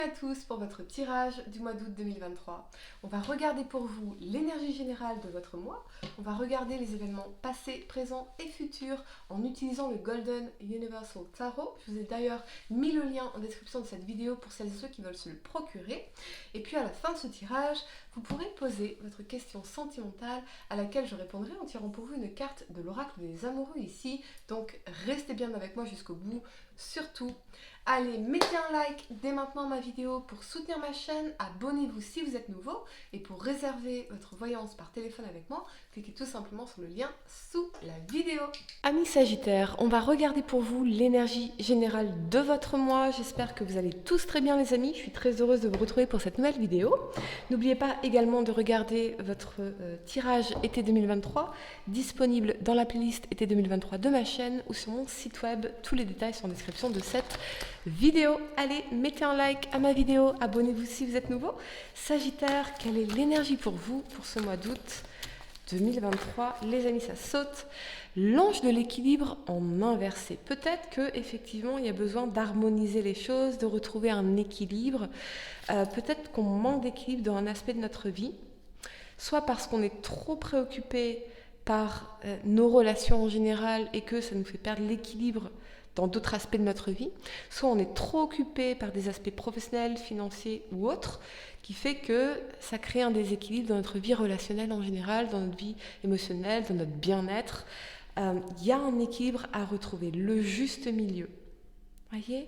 À tous pour votre tirage du mois d'août 2023. On va regarder pour vous l'énergie générale de votre mois. On va regarder les événements passés, présents et futurs en utilisant le Golden Universal Tarot. Je vous ai d'ailleurs mis le lien en description de cette vidéo pour celles et ceux qui veulent se le procurer. Et puis à la fin de ce tirage, vous pourrez poser votre question sentimentale à laquelle je répondrai en tirant pour vous une carte de l'oracle des amoureux ici. Donc restez bien avec moi jusqu'au bout. Surtout, allez, mettez un like dès maintenant à ma vidéo pour soutenir ma chaîne, abonnez-vous si vous êtes nouveau et pour réserver votre voyance par téléphone avec moi, cliquez tout simplement sur le lien sous la vidéo. Amis Sagittaires, on va regarder pour vous l'énergie générale de votre mois. J'espère que vous allez tous très bien les amis. Je suis très heureuse de vous retrouver pour cette nouvelle vidéo. N'oubliez pas également de regarder votre tirage été 2023 disponible dans la playlist été 2023 de ma chaîne ou sur mon site web. Tous les détails sont en description de cette vidéo. Allez, mettez un like à ma vidéo, abonnez-vous si vous êtes nouveau. Sagittaire, quelle est l'énergie pour vous pour ce mois d'août 2023? Les amis, ça saute. L'ange de l'équilibre en inversé. Peut-être que effectivement il y a besoin d'harmoniser les choses, de retrouver un équilibre. Peut-être qu'on manque d'équilibre dans un aspect de notre vie, soit parce qu'on est trop préoccupé par nos relations en général et que ça nous fait perdre l'équilibre dans d'autres aspects de notre vie, soit on est trop occupé par des aspects professionnels, financiers ou autres, qui fait que ça crée un déséquilibre dans notre vie relationnelle en général, dans notre vie émotionnelle, dans notre bien-être. Il y a un équilibre à retrouver, le juste milieu. Voyez,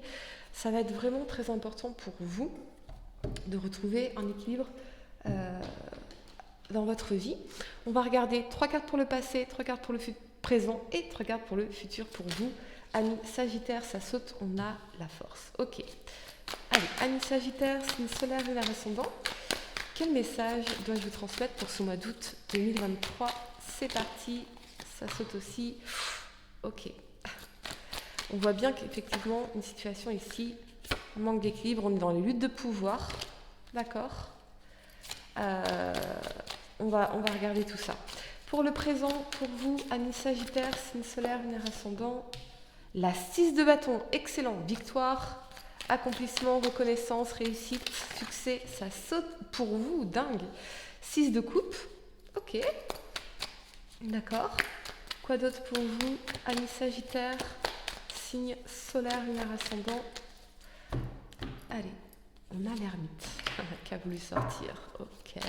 ça va être vraiment très important pour vous de retrouver un équilibre dans votre vie. On va regarder 3 cartes pour le passé, 3 cartes pour le présent et 3 cartes pour le futur pour vous. Amis Sagittaire, ça saute, on a la force. Ok. Allez, amis Sagittaire, signe solaire et ascendant. Quel message dois-je vous transmettre pour ce mois d'août 2023? C'est parti, ça saute aussi. Ok. On voit bien qu'effectivement, une situation ici, manque d'équilibre, on est dans les luttes de pouvoir. D'accord. On va regarder tout ça. Pour le présent, pour vous, amis Sagittaire, signe solaire, lunaire ascendant, la 6 de bâton, excellent, victoire, accomplissement, reconnaissance, réussite, succès, ça saute pour vous, dingue. 6 de coupe, ok, d'accord. Quoi d'autre pour vous, amis Sagittaire, signe solaire, lunaire ascendant. Allez, on a l'ermite qui a voulu sortir, ok.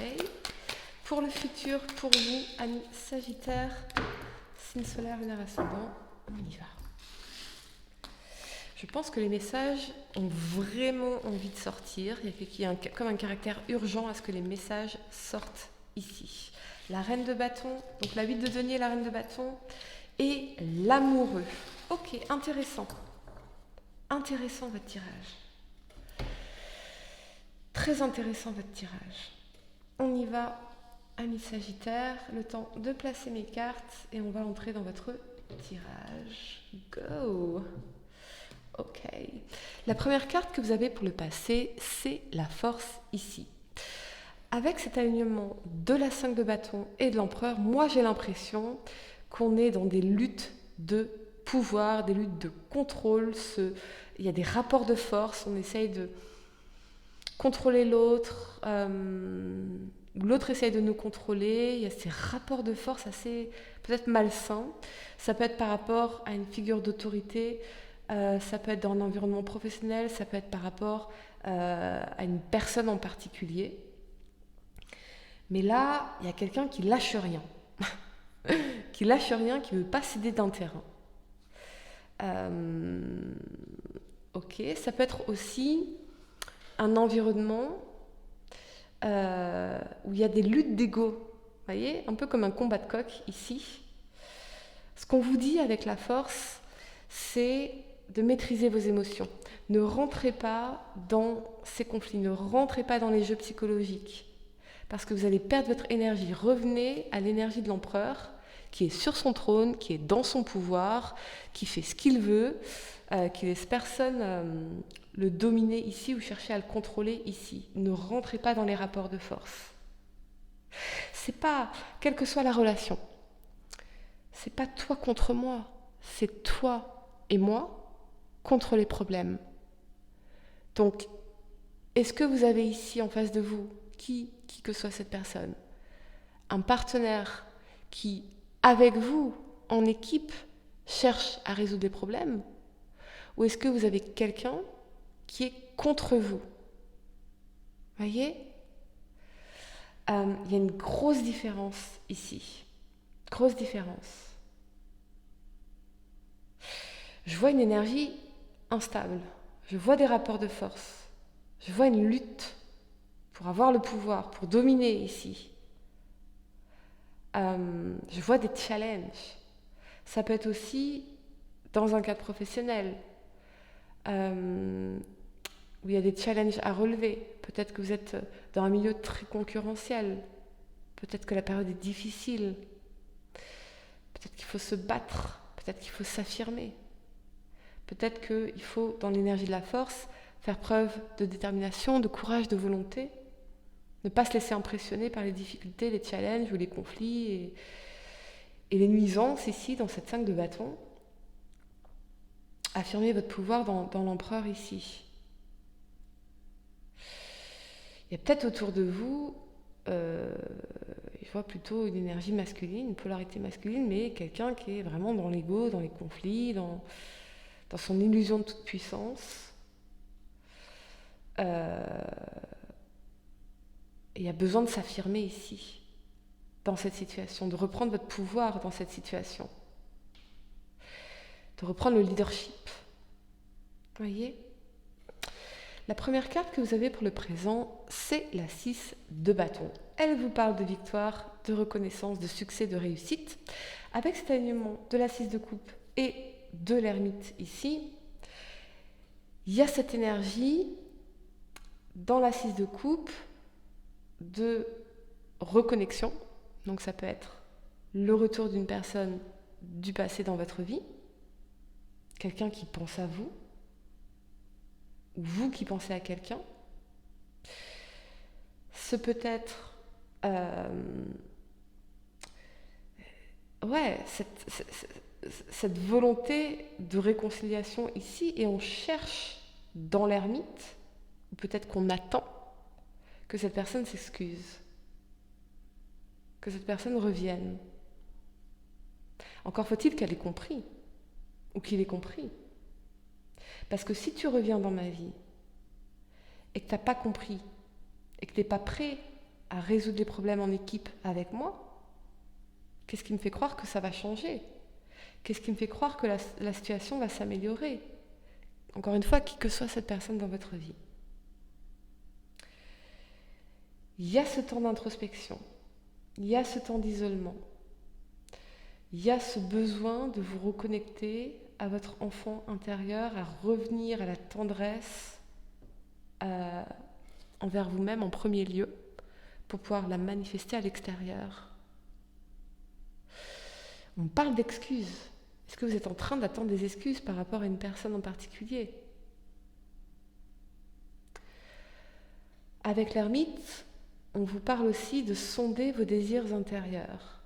Pour le futur, pour vous, amis Sagittaire, signe solaire, lunaire ascendant, on y va. Je pense que les messages ont vraiment envie de sortir. Il y a comme un caractère urgent à ce que les messages sortent ici. La reine de bâton, donc la 8 de denier, la reine de bâton, et l'amoureux. Ok, intéressant. Intéressant votre tirage. Très intéressant votre tirage. On y va, amis Sagittaire. Le temps de placer mes cartes et on va entrer dans votre tirage. Go! Ok. La première carte que vous avez pour le passé, c'est la force ici. Avec cet alignement de la 5 de bâton et de l'empereur, moi j'ai l'impression qu'on est dans des luttes de pouvoir, des luttes de contrôle. Il y a des rapports de force, on essaye de contrôler l'autre, l'autre essaye de nous contrôler. Il y a ces rapports de force assez peut-être malsains. Ça peut être par rapport à une figure d'autorité. Ça peut être dans un environnement professionnel, ça peut être par rapport à une personne en particulier. Mais là, il y a quelqu'un qui lâche rien. Qui lâche rien, qui ne veut pas céder d'un terrain. Ok, ça peut être aussi un environnement où il y a des luttes d'ego. Vous voyez, un peu comme un combat de coq ici. Ce qu'on vous dit avec la force, c'est de maîtriser vos émotions. Ne rentrez pas dans ces conflits, ne rentrez pas dans les jeux psychologiques, parce que vous allez perdre votre énergie. Revenez à l'énergie de l'empereur, qui est sur son trône, qui est dans son pouvoir, qui fait ce qu'il veut, qui laisse personne le dominer ici ou chercher à le contrôler ici. Ne rentrez pas dans les rapports de force. C'est pas, quelle que soit la relation, c'est pas toi contre moi, c'est toi et moi contre les problèmes. Donc, Est-ce que vous avez ici en face de vous, qui que soit cette personne, un partenaire qui, avec vous, en équipe, cherche à résoudre des problèmes? Ou est-ce que vous avez quelqu'un qui est contre vous? Voyez? Il y a une grosse différence ici. Grosse différence. Je vois une énergie instable. Je vois des rapports de force. Je vois une lutte pour avoir le pouvoir, pour dominer ici. Je vois des challenges. Ça peut être aussi dans un cadre professionnel, où il y a des challenges à relever. Peut-être que vous êtes dans un milieu très concurrentiel. Peut-être que la période est difficile. Peut-être qu'il faut se battre. Peut-être qu'il faut s'affirmer. Peut-être qu'il faut, dans l'énergie de la force, faire preuve de détermination, de courage, de volonté. Ne pas se laisser impressionner par les difficultés, les challenges ou les conflits et les nuisances ici, dans cette 5 de bâton. Affirmez votre pouvoir dans l'empereur ici. Il y a peut-être autour de vous, je vois plutôt une énergie masculine, une polarité masculine, mais quelqu'un qui est vraiment dans l'ego, dans les conflits, dans son illusion de toute puissance. Et il y a besoin de s'affirmer ici, dans cette situation, de reprendre votre pouvoir dans cette situation, de reprendre le leadership. Voyez ? La première carte que vous avez pour le présent, c'est la 6 de bâton. Elle vous parle de victoire, de reconnaissance, de succès, de réussite. Avec cet alignement de la 6 de coupe et de l'ermite ici, il y a cette énergie dans la 6 de coupe de reconnexion. Donc ça peut être le retour d'une personne du passé dans votre vie, quelqu'un qui pense à vous, ou vous qui pensez à quelqu'un. Ce peut être cette volonté de réconciliation ici, et on cherche dans l'ermite, ou peut-être qu'on attend que cette personne s'excuse, que cette personne revienne. Encore faut-il qu'elle ait compris, ou qu'il ait compris. Parce que si tu reviens dans ma vie, et que tu n'as pas compris, et que tu n'es pas prêt à résoudre les problèmes en équipe avec moi, qu'est-ce qui me fait croire que ça va changer? Qu'est-ce qui me fait croire que la situation va s'améliorer? Encore une fois, qui que soit cette personne dans votre vie. Il y a ce temps d'introspection, il y a ce temps d'isolement, il y a ce besoin de vous reconnecter à votre enfant intérieur, à revenir à la tendresse envers vous-même en premier lieu, pour pouvoir la manifester à l'extérieur. On parle d'excuses. Est-ce que vous êtes en train d'attendre des excuses par rapport à une personne en particulier? Avec l'ermite, on vous parle aussi de sonder vos désirs intérieurs.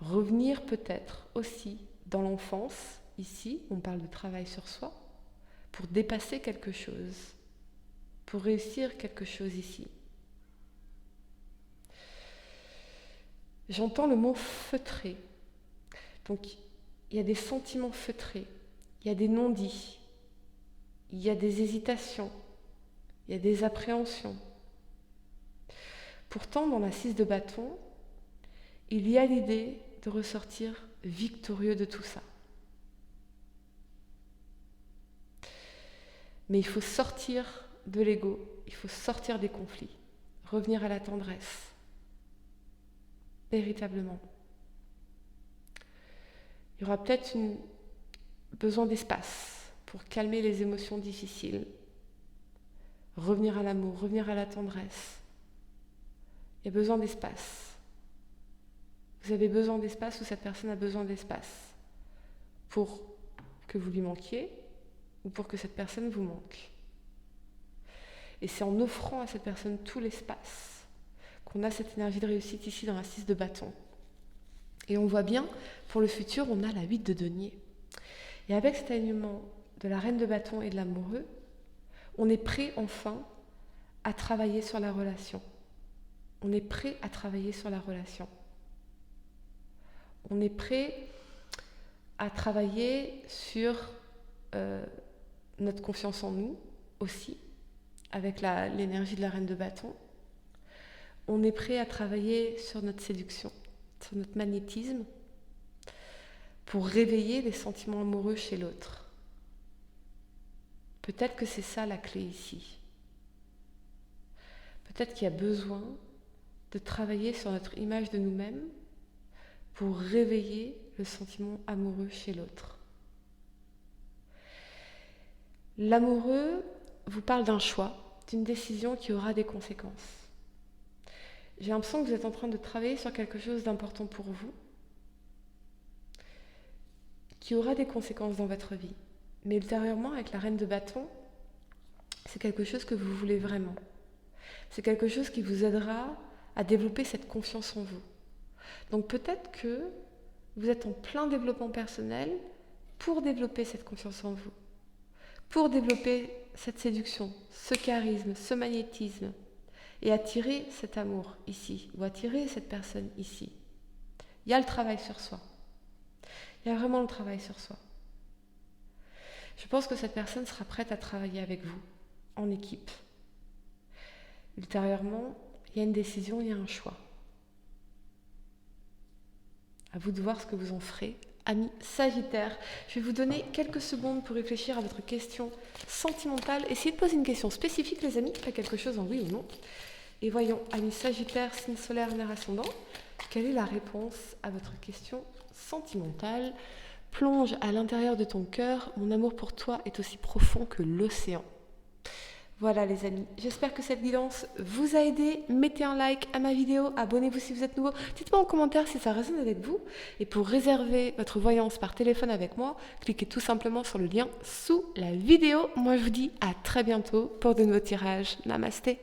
Revenir peut-être aussi dans l'enfance, ici, on parle de travail sur soi, pour dépasser quelque chose, pour réussir quelque chose ici. J'entends le mot feutré. Donc, il y a des sentiments feutrés, il y a des non-dits, il y a des hésitations, il y a des appréhensions. Pourtant, dans la 6 de bâton, il y a l'idée de ressortir victorieux de tout ça. Mais il faut sortir de l'ego, il faut sortir des conflits, revenir à la tendresse, véritablement. Il y aura peut-être besoin d'espace pour calmer les émotions difficiles, revenir à l'amour, revenir à la tendresse. Il y a besoin d'espace. Vous avez besoin d'espace ou cette personne a besoin d'espace pour que vous lui manquiez ou pour que cette personne vous manque. Et c'est en offrant à cette personne tout l'espace qu'on a cette énergie de réussite ici dans la 6 de bâton. Et on voit bien, pour le futur, on a la 8 de denier. Et avec cet alignement de la reine de bâton et de l'amoureux, On est prêt enfin à travailler sur la relation. On est prêt à travailler sur la relation. On est prêt à travailler sur notre confiance en nous aussi, avec l'énergie de la reine de bâton. On est prêt à travailler sur notre séduction, sur notre magnétisme, pour réveiller les sentiments amoureux chez l'autre. Peut-être que c'est ça la clé ici. Peut-être qu'il y a besoin de travailler sur notre image de nous-mêmes pour réveiller le sentiment amoureux chez l'autre. L'amoureux vous parle d'un choix, d'une décision qui aura des conséquences. J'ai l'impression que vous êtes en train de travailler sur quelque chose d'important pour vous, qui aura des conséquences dans votre vie. Mais ultérieurement, avec la reine de bâton, c'est quelque chose que vous voulez vraiment. C'est quelque chose qui vous aidera à développer cette confiance en vous. Donc peut-être que vous êtes en plein développement personnel pour développer cette confiance en vous, pour développer cette séduction, ce charisme, ce magnétisme, et attirer cet amour ici, ou attirer cette personne ici. Il y a le travail sur soi. Il y a vraiment le travail sur soi. Je pense que cette personne sera prête à travailler avec vous, en équipe. Ultérieurement, il y a une décision, il y a un choix. À vous de voir ce que vous en ferez. Amis Sagittaire, je vais vous donner quelques secondes pour réfléchir à votre question sentimentale. Essayez de poser une question spécifique, les amis, pas quelque chose en oui ou non. Et voyons, amis Sagittaire, signe solaire, mer ascendant, quelle est la réponse à votre question sentimentale? Plonge à l'intérieur de ton cœur, mon amour pour toi est aussi profond que l'océan. Voilà les amis, j'espère que cette guidance vous a aidé. Mettez un like à ma vidéo, abonnez-vous si vous êtes nouveau. Dites-moi en commentaire si ça résonne avec vous. Et pour réserver votre voyance par téléphone avec moi, cliquez tout simplement sur le lien sous la vidéo. Moi je vous dis à très bientôt pour de nouveaux tirages. Namasté.